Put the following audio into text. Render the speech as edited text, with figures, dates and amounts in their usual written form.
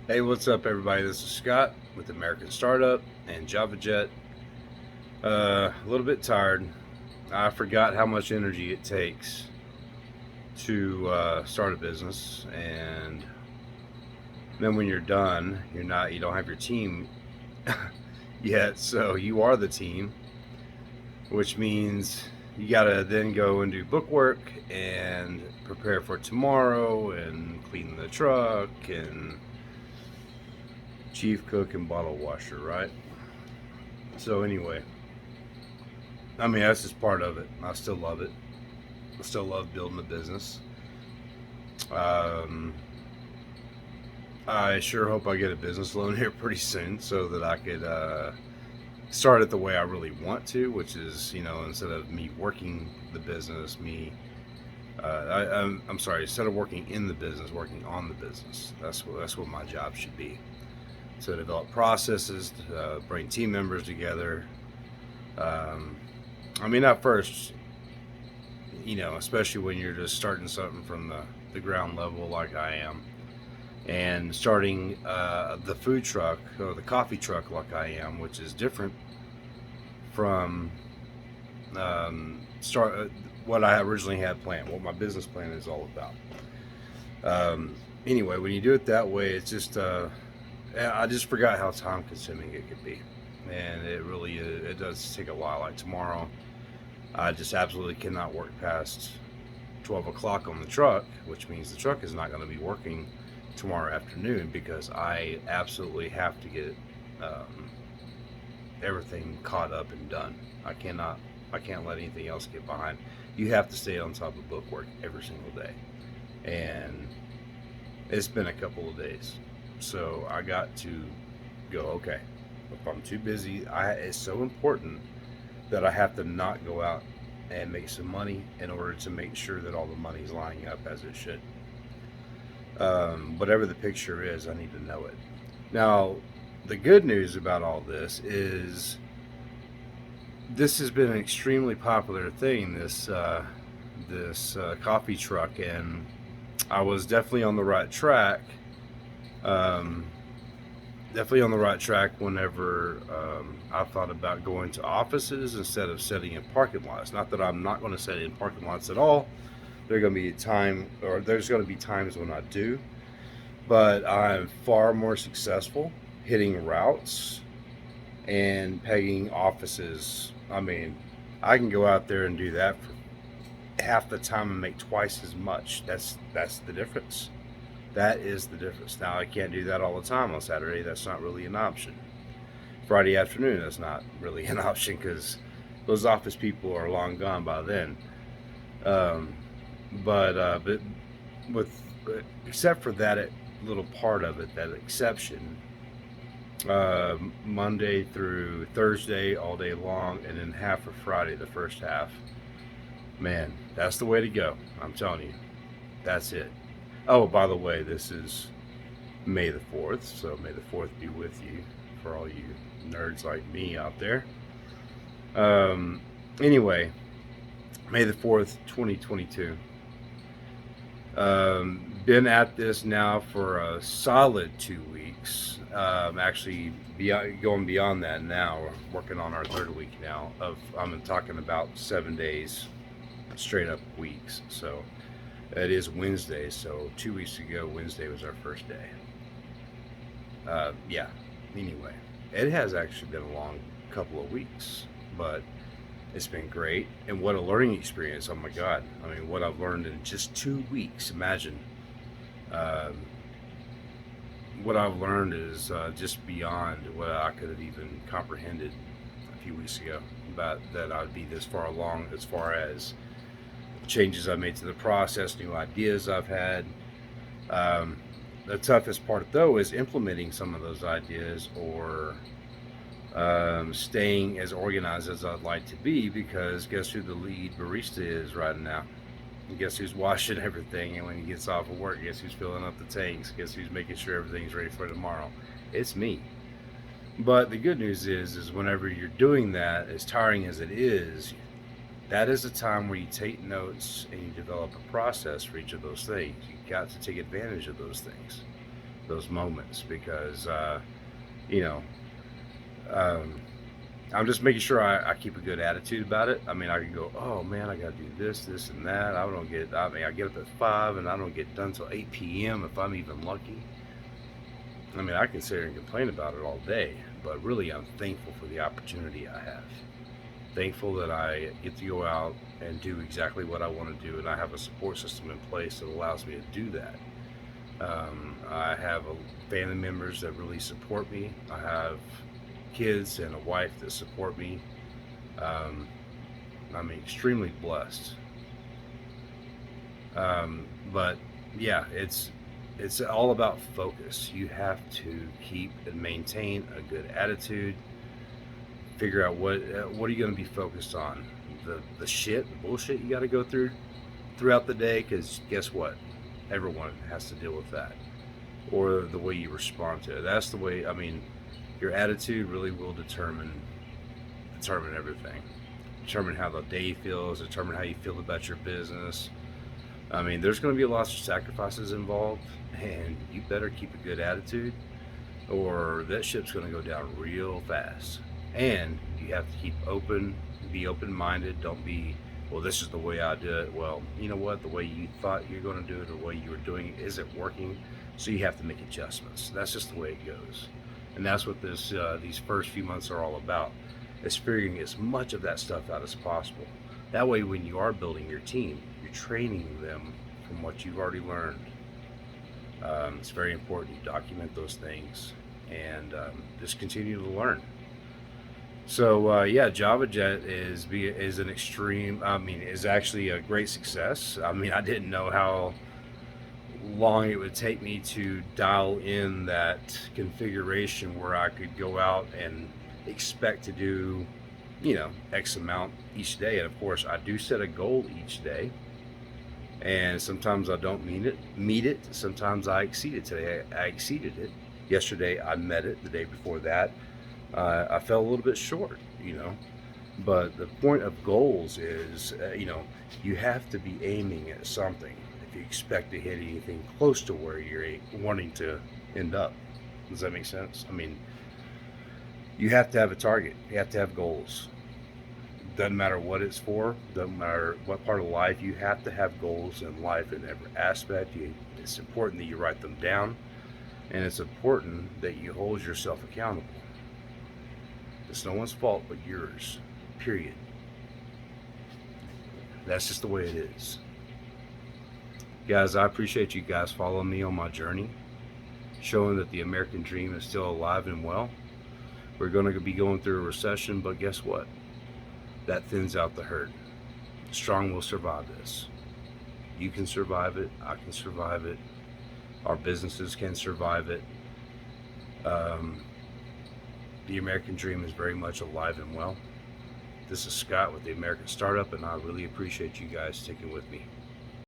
Hey, what's up, everybody? This is Scott with American Startup and JavaJet. A little bit tired. I forgot how much energy it takes to start a business, and then when you're done, you don't have your team yet, so you are the team, which means you gotta then go and do bookwork and prepare for tomorrow and clean the truck and chief cook and bottle washer, right? So anyway, I mean, that's just part of it. I still love it. I still love building a business. Um, I sure hope I get a business loan here pretty soon so that I could start it the way I really want to, which is, instead of me working the business, I'm sorry, instead of working in the business, working on the business. That's what my job should be. To develop processes, to bring team members together. Um, I mean, at first, especially when you're just starting something from the ground level like I am, and starting the food truck or the coffee truck like I am, which is different from start what I originally had planned, what my business plan is all about. Anyway, when you do it that way, it's just I just forgot how time consuming it could be, and it does take a while. Like tomorrow, I just absolutely cannot work past 12 o'clock on the truck, which means the truck is not going to be working tomorrow afternoon because I absolutely have to get um, everything caught up and done. I can't let anything else get behind. You have to stay on top of book work every single day. And it's been a couple of days. So I got to go, okay, if I'm too busy, it's so important that I have to not go out and make some money in order to make sure that all the money's lining up as it should. Whatever the picture is, I need to know it. Now, the good news about all this has been an extremely popular thing. This coffee truck, and I was definitely on the right track. Um, Definitely on the right track whenever I thought about going to offices instead of setting in parking lots. Not that I'm not going to set in parking lots at all. There's going to be times when I do, but I'm far more successful hitting routes and pegging offices. I mean, I can go out there and do that for half the time and make twice as much. That's the difference. That is the difference. Now I can't do that all the time on Saturday. That's not really an option. Friday afternoon, that's not really an option because those office people are long gone by then. Um, but with except for that little part of it, that exception, Monday through Thursday all day long, and then half of Friday, the first half. Man, that's the way to go. I'm telling you, that's it. Oh, by the way, this is May the 4th, so may the 4th be with you for all you nerds like me out there. Um, anyway, May the 4th, 2022. Been at this now for a solid 2 weeks. Actually, going beyond that now. We're working on our third week now. I'm talking about 7 days, straight up weeks. So it is Wednesday. So 2 weeks ago, Wednesday was our first day. Yeah. Anyway, it has actually been a long couple of weeks, but it's been great. And what a learning experience! Oh my God! I mean, what I've learned in just 2 weeks. Imagine. Um, what I've learned is just beyond what I could have even comprehended a few weeks ago about that I'd be this far along as far as changes I've made to the process, new ideas I've had. Um, the toughest part, though, is implementing some of those ideas or staying as organized as I'd like to be because guess who the lead barista is right now? And guess who's washing everything? And when he gets off of work, guess who's filling up the tanks? Guess who's making sure everything's ready for tomorrow? It's me. But the good news is whenever you're doing that, as tiring as it is, that is a time where you take notes and you develop a process for each of those things. You got to take advantage of those things. those moments, because you know, um, I'm just making sure I keep a good attitude about it. I mean, I can go, oh man, I got to do this and that. I mean, I get up at 5 and I don't get done till 8 p.m. if I'm even lucky. I mean, I can sit here and complain about it all day, but really I'm thankful for the opportunity I have. Thankful that I get to go out and do exactly what I want to do, and I have a support system in place that allows me to do that. I have family members that really support me. I have kids and a wife that support me. Um, I'm extremely blessed. But yeah, it's all about focus. You have to keep and maintain a good attitude. Figure out what are you going to be focused on. The bullshit you got to go throughout the day, because guess what? Everyone has to deal with that, or the way you respond to it. That's the way. I mean, your attitude really will determine everything. Determine how the day feels. Determine how you feel about your business. I mean, there's going to be lots of sacrifices involved, and you better keep a good attitude, or that ship's going to go down real fast. And you have to keep open, be open-minded. Don't be, well, this is the way I do it. Well, you know what? The way you thought you're going to do it, or the way you were doing it, isn't working. So you have to make adjustments. That's just the way it goes. And that's what these first few months are all about. Is figuring as much of that stuff out as possible. That way, when you are building your team, you're training them from what you've already learned. It's very important you document those things, and just continue to learn. So yeah, JavaJet is an extreme. I mean, is actually a great success. I mean, I didn't know how long it would take me to dial in that configuration where I could go out and expect to do, X amount each day. And of course, I do set a goal each day, and sometimes I don't meet it. Sometimes I exceed it. Today I exceeded it. Yesterday I met it. The day before that, I fell a little bit short. But the point of goals is, you have to be aiming at something if you expect to hit anything close to where you're wanting to end up. Does that make sense? I mean, you have to have a target. You have to have goals. Doesn't matter what it's for. Doesn't matter what part of life. You have to have goals in life in every aspect. It's important that you write them down, and it's important that you hold yourself accountable. It's no one's fault but yours. Period. That's just the way it is. Guys, I appreciate you guys following me on my journey, showing that the American dream is still alive and well. We're going to be going through a recession, but guess what? That thins out the herd. Strong will survive this. You can survive it. I can survive it. Our businesses can survive it. The American dream is very much alive and well. This is Scott with the American Startup, and I really appreciate you guys sticking with me.